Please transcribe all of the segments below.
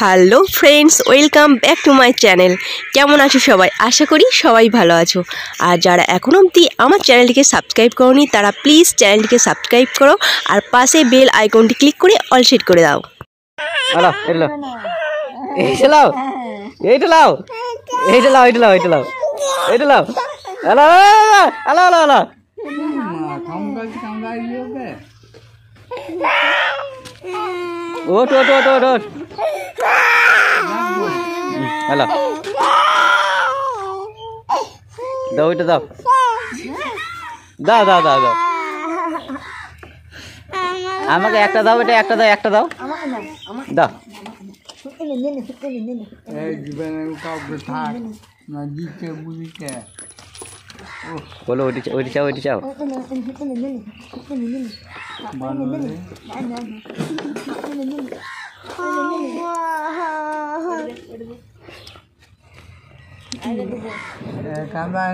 Hello friends, welcome back to my channel. কেমন আছো সবাই? আশা করি সবাই ভালো আছো। আর যারা এখনও অবধি আমার চ্যানেলটিকে সাবস্ক্রাইব করোনি তারা প্লিজ চ্যানেলটিকে সাবস্ক্রাইব করো আর পাশে বেল আইকনটি ক্লিক করে অল সেট করে দাও। ওঠ ওঠ ওঠ ওঠ ওঠ হ্যালো দাও ওইটা দাও দাও দাও দাও দাও আমাকে একটা দাও, এটা একটা দাও, একটা দাও দাও। বলো ওইটি ওইটি চাও, ওইটি চাও।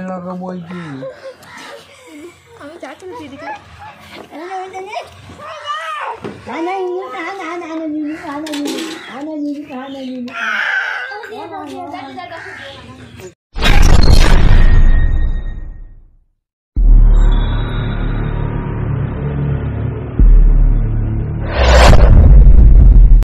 লোকে বলছি আমি